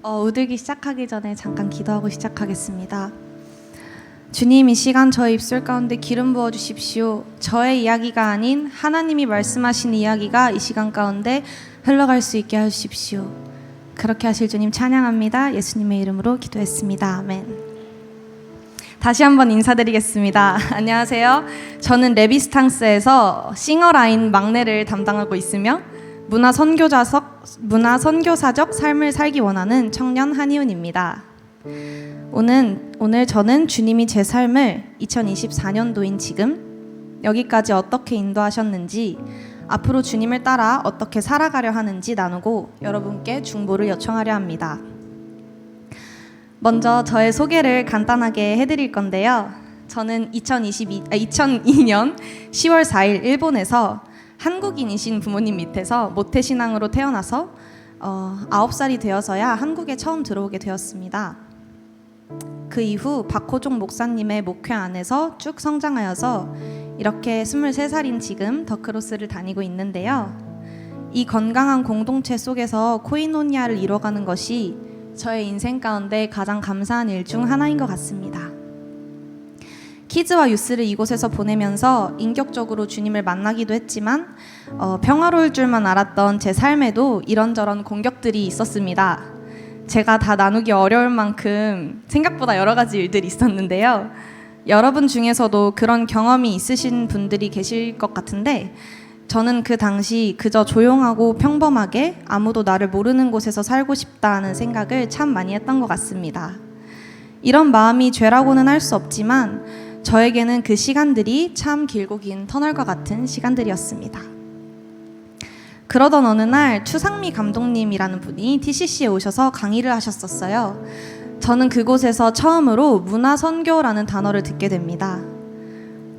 우들기 시작하기 전에 잠깐 기도하고 시작하겠습니다. 주님, 이 시간 저의 입술 가운데 기름 부어 주십시오. 저의 이야기가 아닌 하나님이 말씀하신 이야기가 이 시간 가운데 흘러갈 수 있게 하십시오. 그렇게 하실 주님 찬양합니다. 예수님의 이름으로 기도했습니다. 아멘. 다시 한번 인사드리겠습니다. 안녕하세요. 저는 레비스탕스에서 싱어라인 막내를 담당하고 있으며 문화선교사적 삶을 살기 원하는 청년 한희훈입니다. 오늘 저는 주님이 제 삶을 2024년도인 지금 여기까지 어떻게 인도하셨는지, 앞으로 주님을 따라 어떻게 살아가려 하는지 나누고 여러분께 중보를 요청하려 합니다. 먼저 저의 소개를 간단하게 해드릴 건데요. 저는 2002년 10월 4일 일본에서 한국인이신 부모님 밑에서 모태신앙으로 태어나서 9살이 되어서야 한국에 처음 들어오게 되었습니다. 그 이후 박호종 목사님의 목회 안에서 쭉 성장하여서 이렇게 23살인 지금 더크로스를 다니고 있는데요. 이 건강한 공동체 속에서 코이노니아를 이뤄가는 것이 저의 인생 가운데 가장 감사한 일 중 하나인 것 같습니다. 키즈와 유스를 이곳에서 보내면서 인격적으로 주님을 만나기도 했지만 평화로울 줄만 알았던 제 삶에도 이런저런 공격들이 있었습니다. 제가 다 나누기 어려울 만큼 생각보다 여러 가지 일들이 있었는데요. 여러분 중에서도 그런 경험이 있으신 분들이 계실 것 같은데, 저는 그 당시 그저 조용하고 평범하게 아무도 나를 모르는 곳에서 살고 싶다는 생각을 참 많이 했던 것 같습니다. 이런 마음이 죄라고는 할 수 없지만 저에게는 그 시간들이 참 길고 긴 터널과 같은 시간들이었습니다. 그러던 어느 날 추상미 감독님이라는 분이 TCC에 오셔서 강의를 하셨었어요. 저는 그곳에서 처음으로 문화선교라는 단어를 듣게 됩니다.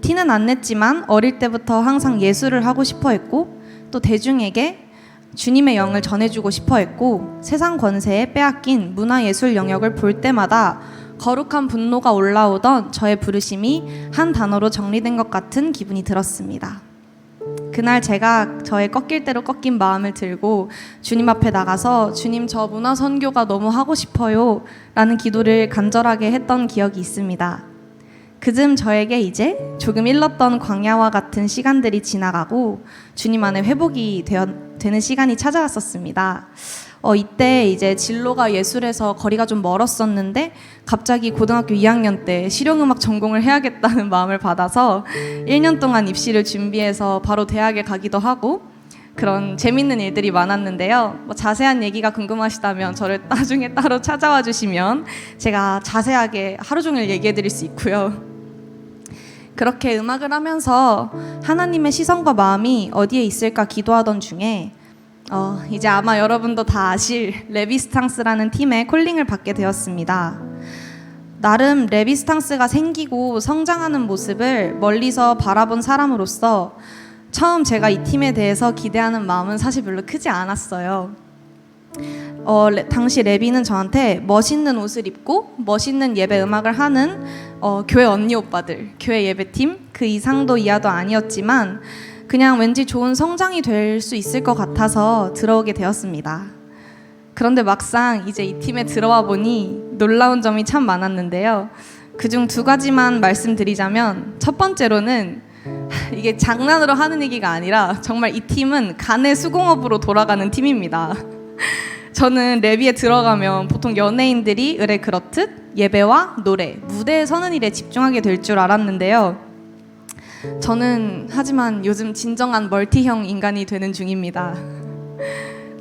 티는 안 냈지만 어릴 때부터 항상 예술을 하고 싶어 했고, 또 대중에게 주님의 영을 전해주고 싶어 했고, 세상 권세에 빼앗긴 문화예술 영역을 볼 때마다 거룩한 분노가 올라오던 저의 부르심이 한 단어로 정리된 것 같은 기분이 들었습니다. 그날 제가 저의 꺾일 대로 꺾인 마음을 들고 주님 앞에 나가서 주님, 저 문화선교가 너무 하고 싶어요 라는 기도를 간절하게 했던 기억이 있습니다. 그즘 저에게 이제 조금 일렀던 광야와 같은 시간들이 지나가고 주님 안에 회복이 되는 시간이 찾아왔었습니다. 이때 이제 진로가 예술에서 거리가 좀 멀었었는데 갑자기 고등학교 2학년 때 실용음악 전공을 해야겠다는 마음을 받아서 1년 동안 입시를 준비해서 바로 대학에 가기도 하고, 그런 재밌는 일들이 많았는데요. 자세한 얘기가 궁금하시다면 저를 나중에 따로 찾아와 주시면 제가 자세하게 하루 종일 얘기해 드릴 수 있고요. 그렇게 음악을 하면서 하나님의 시선과 마음이 어디에 있을까 기도하던 중에 이제 아마 여러분도 다 아실 레비스탕스라는 팀에 콜링을 받게 되었습니다. 나름 레비스탕스가 생기고 성장하는 모습을 멀리서 바라본 사람으로서 처음 제가 이 팀에 대해서 기대하는 마음은 사실 별로 크지 않았어요. 당시 레비는 저한테 멋있는 옷을 입고 멋있는 예배 음악을 하는 교회 언니 오빠들, 교회 예배팀 그 이상도 이하도 아니었지만 그냥 왠지 좋은 성장이 될 수 있을 것 같아서 들어오게 되었습니다. 그런데 막상 이제 이 팀에 들어와 보니 놀라운 점이 참 많았는데요. 그중 2가지만 말씀드리자면, 첫 번째로는 이게 장난으로 하는 얘기가 아니라 정말 이 팀은 간의 수공업으로 돌아가는 팀입니다. 저는 레비에 들어가면 보통 연예인들이 의뢰 그렇듯 예배와 노래, 무대에 서는 일에 집중하게 될 줄 알았는데요. 저는 하지만 요즘 진정한 멀티형 인간이 되는 중입니다.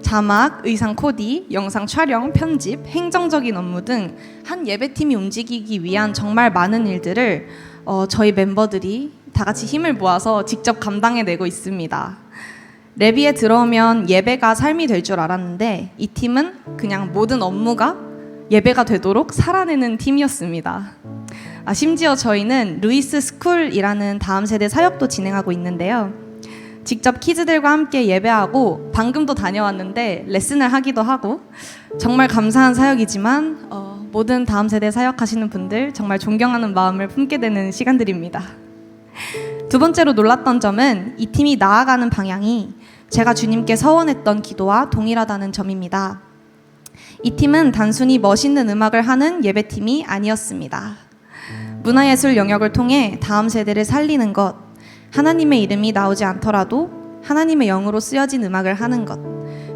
자막, 의상 코디, 영상 촬영, 편집, 행정적인 업무 등 한 예배팀이 움직이기 위한 정말 많은 일들을 저희 멤버들이 다 같이 힘을 모아서 직접 감당해내고 있습니다. 레비에 들어오면 예배가 삶이 될 줄 알았는데 이 팀은 그냥 모든 업무가 예배가 되도록 살아내는 팀이었습니다. 심지어 저희는 루이스 스쿨이라는 다음 세대 사역도 진행하고 있는데요. 직접 키즈들과 함께 예배하고 방금도 다녀왔는데 레슨을 하기도 하고, 정말 감사한 사역이지만 모든 다음 세대 사역하시는 분들 정말 존경하는 마음을 품게 되는 시간들입니다. 두 번째로 놀랐던 점은 이 팀이 나아가는 방향이 제가 주님께 서원했던 기도와 동일하다는 점입니다. 이 팀은 단순히 멋있는 음악을 하는 예배팀이 아니었습니다. 문화예술 영역을 통해 다음 세대를 살리는 것, 하나님의 이름이 나오지 않더라도 하나님의 영으로 쓰여진 음악을 하는 것,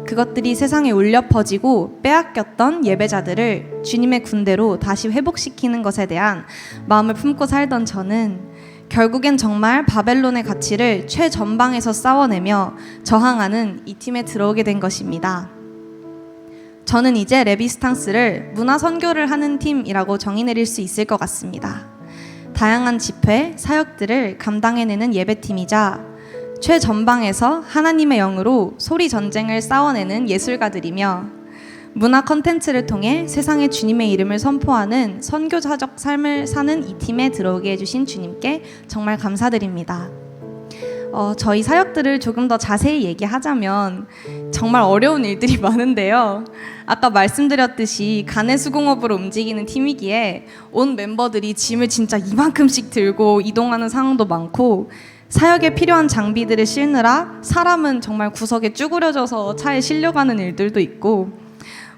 그것들이 세상에 울려 퍼지고 빼앗겼던 예배자들을 주님의 군대로 다시 회복시키는 것에 대한 마음을 품고 살던 저는 결국엔 정말 바벨론의 가치를 최전방에서 싸워내며 저항하는 이 팀에 들어오게 된 것입니다. 저는 이제 레비스탕스를 문화 선교를 하는 팀이라고 정의 내릴 수 있을 것 같습니다. 다양한 집회, 사역들을 감당해내는 예배팀이자 최전방에서 하나님의 영으로 소리 전쟁을 싸워내는 예술가들이며 문화 컨텐츠를 통해 세상에 주님의 이름을 선포하는 선교사적 삶을 사는 이 팀에 들어오게 해주신 주님께 정말 감사드립니다. 저희 사역들을 조금 더 자세히 얘기하자면 정말 어려운 일들이 많은데요. 아까 말씀드렸듯이 가내수공업으로 움직이는 팀이기에 온 멤버들이 짐을 진짜 이만큼씩 들고 이동하는 상황도 많고 사역에 필요한 장비들을 싣느라 사람은 정말 구석에 쭈그려져서 차에 실려가는 일들도 있고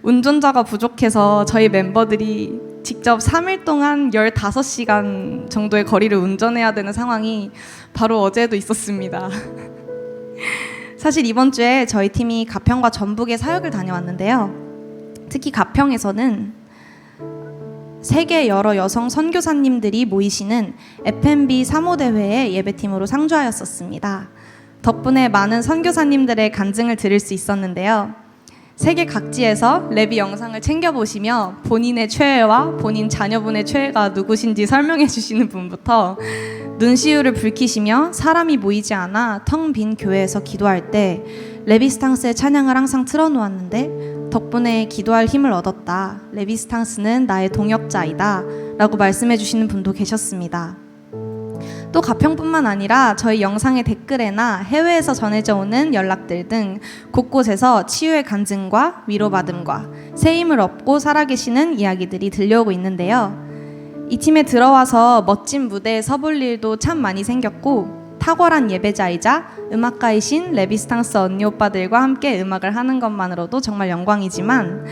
운전자가 부족해서 저희 멤버들이 직접 3일 동안 15시간 정도의 거리를 운전해야 되는 상황이 바로 어제도 있었습니다. 사실 이번 주에 저희 팀이 가평과 전북에 사역을 다녀왔는데요. 특히 가평에서는 세계 여러 여성 선교사님들이 모이시는 F&B 3호 대회의 예배팀으로 상주하였었습니다. 덕분에 많은 선교사님들의 간증을 들을 수 있었는데요. 세계 각지에서 레비 영상을 챙겨보시며 본인의 최애와 본인 자녀분의 최애가 누구신지 설명해 주시는 분부터 눈시울을 붉히시며 사람이 모이지 않아 텅 빈 교회에서 기도할 때 레비스탕스의 찬양을 항상 틀어놓았는데 덕분에 기도할 힘을 얻었다. 레비스탕스는 나의 동역자이다 라고 말씀해 주시는 분도 계셨습니다. 또 가평뿐만 아니라 저희 영상의 댓글에나 해외에서 전해져 오는 연락들 등 곳곳에서 치유의 간증과 위로받음과 새 힘을 얻고 살아계시는 이야기들이 들려오고 있는데요. 이 팀에 들어와서 멋진 무대에 서볼 일도 참 많이 생겼고 탁월한 예배자이자 음악가이신 레비스탕스 언니 오빠들과 함께 음악을 하는 것만으로도 정말 영광이지만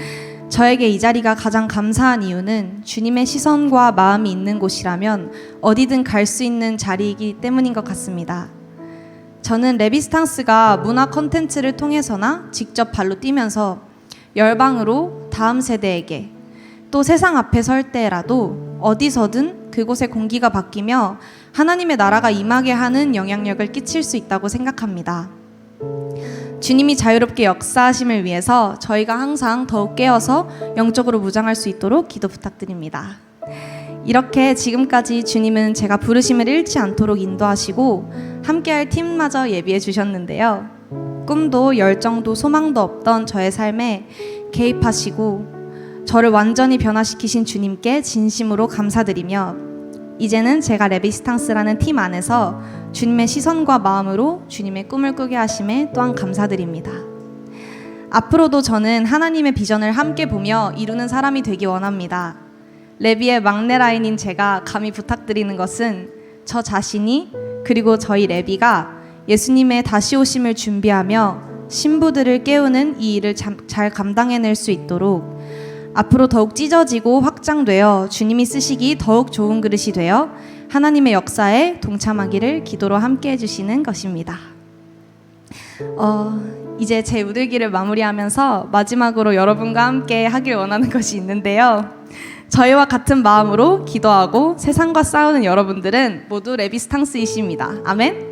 저에게 이 자리가 가장 감사한 이유는 주님의 시선과 마음이 있는 곳이라면 어디든 갈 수 있는 자리이기 때문인 것 같습니다. 저는 레비스탕스가 문화 콘텐츠를 통해서나 직접 발로 뛰면서 열방으로 다음 세대에게 또 세상 앞에 설 때라도 어디서든 그곳의 공기가 바뀌며 하나님의 나라가 임하게 하는 영향력을 끼칠 수 있다고 생각합니다. 주님이 자유롭게 역사하심을 위해서 저희가 항상 더욱 깨어서 영적으로 무장할 수 있도록 기도 부탁드립니다. 이렇게 지금까지 주님은 제가 부르심을 잃지 않도록 인도하시고 함께할 팀마저 예비해 주셨는데요. 꿈도 열정도 소망도 없던 저의 삶에 개입하시고 저를 완전히 변화시키신 주님께 진심으로 감사드리며 이제는 제가 레비스탕스라는 팀 안에서 주님의 시선과 마음으로 주님의 꿈을 꾸게 하심에 또한 감사드립니다. 앞으로도 저는 하나님의 비전을 함께 보며 이루는 사람이 되기 원합니다. 레비의 막내 라인인 제가 감히 부탁드리는 것은 저 자신이 그리고 저희 레비가 예수님의 다시 오심을 준비하며 신부들을 깨우는 이 일을 잘 감당해낼 수 있도록 앞으로 더욱 찢어지고 확장되어 주님이 쓰시기 더욱 좋은 그릇이 되어 하나님의 역사에 동참하기를 기도로 함께 해주시는 것입니다. 이제 제 우들기를 마무리하면서 마지막으로 여러분과 함께 하길 원하는 것이 있는데요. 저희와 같은 마음으로 기도하고 세상과 싸우는 여러분들은 모두 레비스탕스이십니다. 아멘?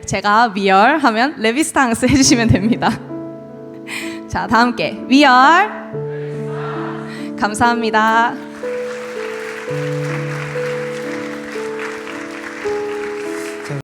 제가 위얼 하면 레비스탕스 해주시면 됩니다. 자, 다 함께 위얼 감사합니다.